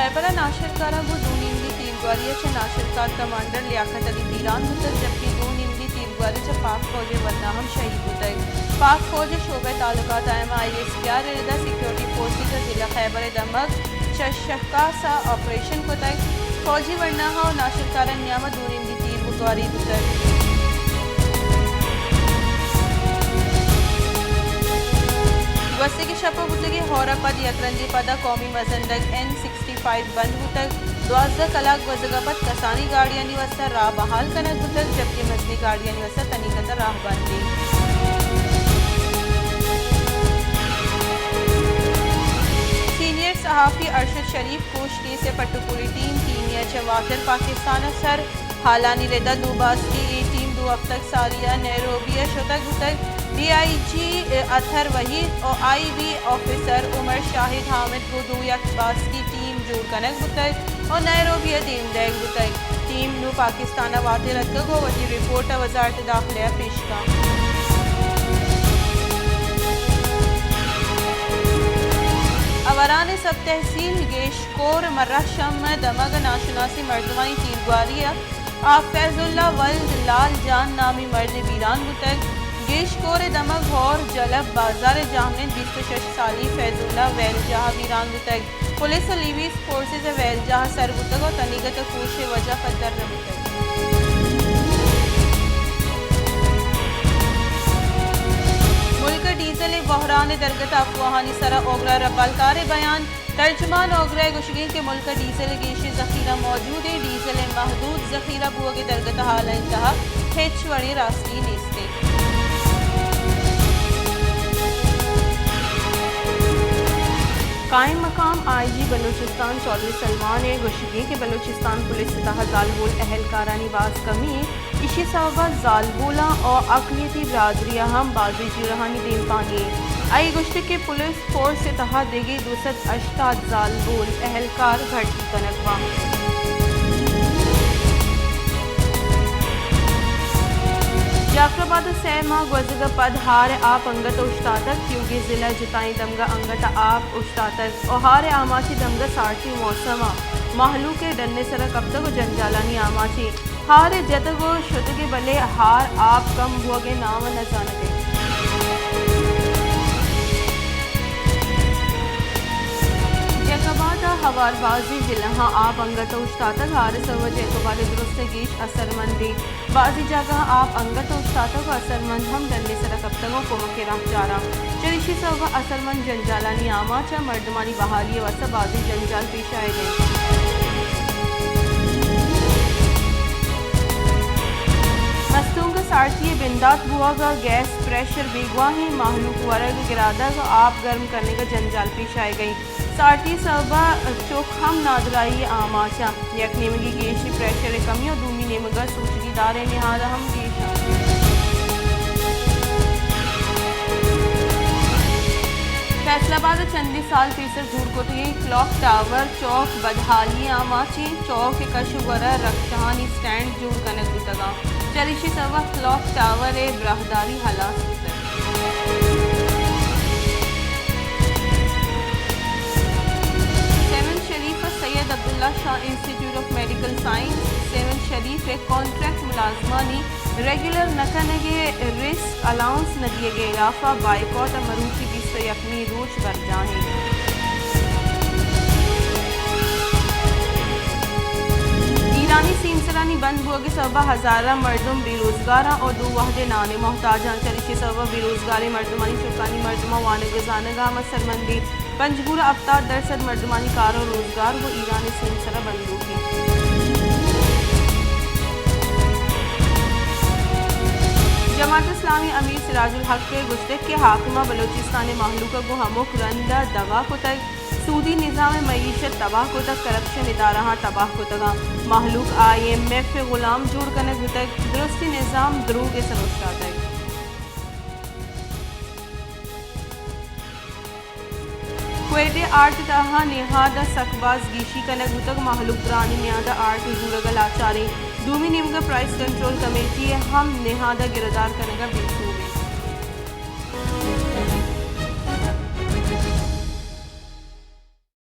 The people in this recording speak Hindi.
खैबरा नाशरकारा को दो निमली तीरगवारी नाशरकार कमांडर लियाकत अली पीरान होता जबकि दो निमली तीरगवारी पाक फौज वरना हम शहीद होता पाक फौज शोबे ताल्लुकात ISPR सिक्योरिटी फोर्सेस जिला खैबर दमक शशका सा ऑपरेशन को तय फौजी वरना और नाशरकारा नियामत दो निमली तीरगवारी होता वस्ते के शपा बुतगे हौरा पद यकरंदी पदा कौमी मजंदग N65 बंद बुतग 12 कलाक वजगपत कसानी गाड़ियां निवस्ता राह बहाल कनक बुतग जबकि मजनी गाड़ियां निवस्ता तनिकत राह बंदी सीनियर सहाफ़ी अरशद शरीफ कोश केस पट्टुपुरी टीम कीमिया चवाटर पाकिस्तान सर हालानी रेदा दुबास की ए टीम दो अब तक सारिया नैरोबिया शतक बुतग DIG अथर वहीद और IB ऑफिसर उमर शाहिद हामिद को दो यकबास की टीम जोड़ कनक बुतग और नैरोबिया टीम दैग बुतग टीम नु पाकिस्तान वाते रद्द को वही रिपोर्ट वजारत दाखिला पेश का अवरान सब तहसील गेशकोर मर्रशम दमग नाशनासी मर्दवानी तीरगवारिया फैजुल्ला वल्द लाल जान नामी मर्द बीरान बुतग गेशकोर दमग और जलब बाजार जामने 26 साली फैजुल्ला वैलजहा वीरान बुतग पुलिस लीवीज फोर्सेज वैलजहा सर बुतग और तनिगत कोश वजह फदर बुतग मुल्क डीजल बहरान दरगत अफवाहानी सरा ओगरा रबालकार बयान तर्जमान ओगरा गुशगी के मुल्क डीजल गेशी जखीरा मौजूद है डीजल महदूद जखीरा बुआ के दरगत हाल इंतहा हेचवड़ी रास्ती नेस्ते कायम मकाम IG बलूचिस्तान चौधरी सलमान गुशगी के बलूचिस्तान पुलिस तहत जालबोल अहलकारा निवास कमी इसी सबा जालबोला और अकलियती बरादरिया हम बाजी जुरहानी दिन पानी आई गुश्ती के पुलिस फोर्स से तहत देगी 288 जालबोल अहलकार भर्ती कनकवा जाफराबाद सैमा गजग पद हार आप अंगत उश्तातक क्योंकि जिला जुताई दमगा अंगत आप उश्तातक और हार आमाची दमगा सार्थी मौसमा महलू के डन्ने सरा कब तक जंजालानी आमाची हार जतगो शुतगे बले हार आप कम हुए नाम न जानते हवारबाजी जिला आप अंगत उश्तातक हार सवज एतबार दुरुस्त गीश असरमंदी बाजी जगह आप अंगत उश्तातक असरमंद हम डंडे सरा कप्तगों को मके राह चारा चरिशी सवा असरमंद जंजालानी आमाचा मर्दमानी बहाली वसा बाजी जंजाल पेश आए गए मस्तूंग सारथी बिंदात बुआ का गैस प्रेशर बेगवाही माहलूक वरग गिरादा का आप गर्म करने का जंजाल पेश आए गई सारथी सबा चोखम नादलाई आमाचा यक नेमगी गेशी प्रेशर कमी और दूमी नेमगा सूचगी दारे निहाद हम गेशा फैसलाबाद चंदी साल फीसद दूर को क्लॉक टावर चौक बदहाली आमाची चौक कशुवरा रक्षानी स्टैंड जोड़ कनक बुतगा चरिशी सवा क्लॉक टावर ब्राहदारी हलास Syed Abdullah Shah institute of medical science Sehwan Sharif contract मुलाजमानी रेगुलर नकनगे रिस्क अलाउंस नदिए गे इलाफा बाइकॉट मरूची बिस्त यकमी रोज बर जाए ईरानी सीमसरानी बंद हुआ के सबा हजारा मर्दम बेरोजगारा और दो वाहदे नाने मोहताजा चरिशी सबा बेरोजगारी मर्दमानी चुकानी मर्दमा वान गजानगा मसरमंदी पंजगुरा अफ्तार दरसद मर्दमानी कार और रोजगार वो ईरानी सीमसरा बंद होगी जमात इस्लामी अमीर सिराजुल हक के गुस्तक के हाकमा बलोचिस्तान महलूका को हमुक रंदा दवा को तक सूदी निज़ाम मईशत तबाह को तक करप्शन इदारा तबाह को तगा महलूक IMF गुलाम जोड़ कनक तक दुरुस्ती निज़ाम द्रोह के सरोस्ता तक क्वेटे आर्ट तहा निहादा सकबाज गीशी कनक बुतक महलूक रानी निहादा आर्ट जूरगल आचारी दूमी निमगा प्राइस कंट्रोल कमेटी हम निहादा गिरदार कनगा बेसू